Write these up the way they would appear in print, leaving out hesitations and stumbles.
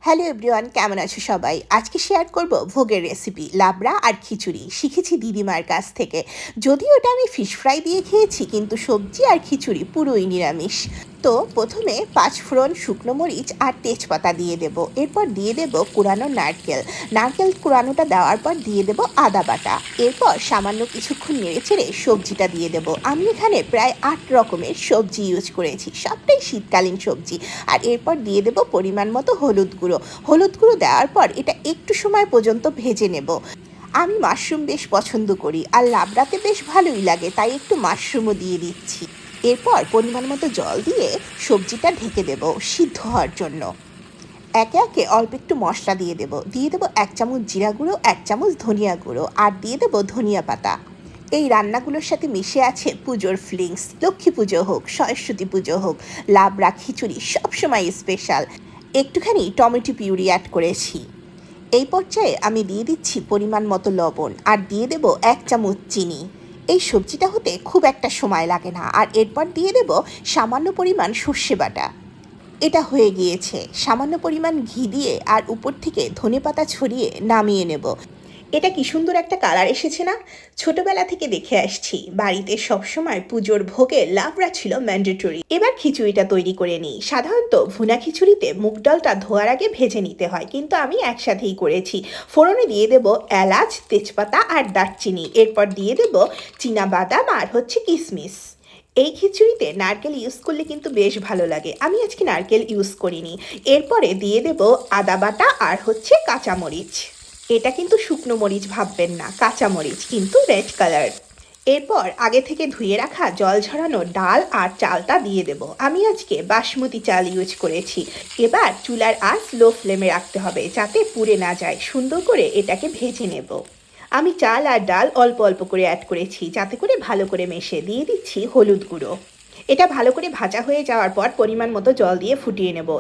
Hello everyone, কেমন আছো সবাই? আজকে শেয়ার করব ভোগের রেসিপি লাবড়া আর খিচুড়ি। শিখেছি দিদিমার কাছ থেকে। যদিও এটা আমি ফিশ ফ্রাই দিয়ে খেয়েছি, কিন্তু সবজি আর খিচুড়ি পুরোই নিরামিষ। তো প্রথমে 5 ফোড়ন, শুকনো মরিচ আর তেজপাতা দিয়ে দেব। এরপর দিয়ে দেব কুড়ানো নারকেল কুড়ানোটা দেওয়ার পর দিয়ে দেব আদা বাটা। এরপর সামান্য কিছুক্ষণ নেড়েচেড়ে সবজিটা দিয়ে দেব। আমি এখানে প্রায় 8 রকমের সবজি ইউজ করেছি, সবটাই শীতকালীন সবজি। আর এরপর দিয়ে দেব পরিমাণ মতো হলুদ গুঁড়ো দেওয়ার পর এটা একটু সময় পর্যন্ত ভেজে নেব। আমি মাশরুম বেশ পছন্দ করি, আর লাবড়াতে বেশ ভালোই লাগে, তাই একটু মাশরুমও দিয়ে দিচ্ছি। এরপর পরিমাণ মতো জল দিয়ে সবজিটা ঢেকে দেব সিদ্ধ হওয়ার জন্য। একে একে অল্প একটু মশলা দিয়ে দেব 1 চামচ জিরা গুঁড়ো, 1 চামচ ধনিয়া গুঁড়ো, আর দিয়ে দেব ধনিয়া পাতা। এই রান্নাগুলোর সাথে মিশে আছে পুজোর ফিলিংস। লক্ষ্মী পুজো হোক, সরস্বতী পুজো হোক, লাবড়া খিচুড়ি সবসময় স্পেশাল। একটুখানি টমেটো পিউরি অ্যাড করেছি। এই পর্যায়ে আমি দিয়ে দিচ্ছি পরিমাণ মতো লবণ, আর দিয়ে দেব 1 চামচ চিনি। এই সবজিটা হতে খুব একটা সময় লাগে না। আর এরপর দিয়ে দেব সামান্য পরিমাণ সর্ষে বাটা। এটা হয়ে গিয়েছে। সামান্য পরিমাণ ঘি দিয়ে আর উপর থেকে ধনেপাতা ছড়িয়ে নামিয়ে নেব। এটা কি সুন্দর একটা কালার এসেছে না? ছোটবেলা থেকে দেখে আসছি, বাড়িতে সবসময় পুজোর ভোগে লাবড়া ছিল ম্যান্ডেটরি। এবার খিচুড়িটা তৈরি করে নিই। সাধারণত ভুনা খিচুড়িতে মুগ ডালটা ধোয়ার আগে ভেজে নিতে হয়, কিন্তু আমি একসাথেই করেছি। ফোড়নে দিয়ে দেব এলাচ, তেজপাতা আর দারচিনি। এরপর দিয়ে দেব বাদাম আর কিশমিশ। এই খিচুড়িতে নারকেল ইউজ করলে কিন্তু বেশ ভালো লাগে। আমি আজকে নারকেল ইউজ করিনি। এরপরে দিয়ে দেব আদা বাটা আর কাঁচামরিচ। এটা কিন্তু শুকনো মরিচ ভাববেন না, কাঁচামরিচ, কিন্তু রেড কালার। এরপর আগে থেকে ধুয়ে রাখা জল ঝরানো ডাল আর চালটা দিয়ে দেব। আমি আজকে বাসমতি চাল ইউজ করেছি। এবার চুলার আঁচ লো ফ্লেমে রাখতে হবে, যাতে পুড়ে না যায়। সুন্দর করে এটাকে ভেজে নেব। আমি চাল আর ডাল অল্প অল্প করে অ্যাড করেছি, যাতে করে ভালো করে মেশে। দিয়ে দিচ্ছি হলুদ গুঁড়ো। এটা ভালো করে ভাজা হয়ে যাওয়ার পর পরিমাণ মতো জল দিয়ে ফুটিয়ে নেব।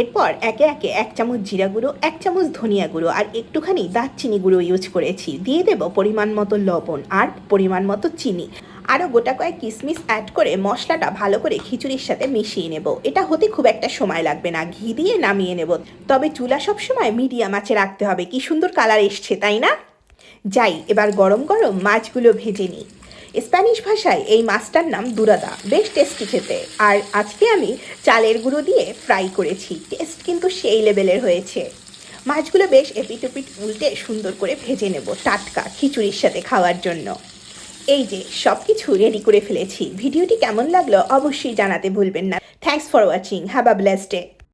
এরপর একে একে 1 চামচ জিরা গুঁড়ো, 1 চামচ ধনিয়া গুঁড়ো আর একটুখানি দারচিনি গুঁড়ো ইউজ করেছি। দিয়ে দেব পরিমাণ মতো লবণ আর পরিমাণ মতো চিনি। আরও গোটা কয়েক কিশমিশ অ্যাড করে মশলাটা ভালো করে খিচুড়ির সাথে মিশিয়ে নেব। এটা হতে খুব একটা সময় লাগবে না। ঘি দিয়ে নামিয়ে নেব। তবে চুলা সবসময় মিডিয়াম আঁচে রাখতে হবে। কি সুন্দর কালার এসছে, তাই না? যাই, এবার গরম গরম মাছগুলো ভেজে নিই। স্প্যানিশ ভাষায় এই মাছটার নাম দুরাদা। বেশ টেস্টি খেতে। আর আজকে আমি চালের গুঁড়ো দিয়ে ফ্রাই করেছি। টেস্ট কিন্তু সেই লেভেলের হয়েছে। মাছগুলো বেশ এপিট ওপিট উল্টে সুন্দর করে ভেজে নেব, টাটকা খিচুড়ির সাথে খাওয়ার জন্য। এই যে সব কিছু রেডি করে ফেলেছি। ভিডিওটি কেমন লাগলো অবশ্যই জানাতে ভুলবেন না। Thanks for watching. Have a blessed day.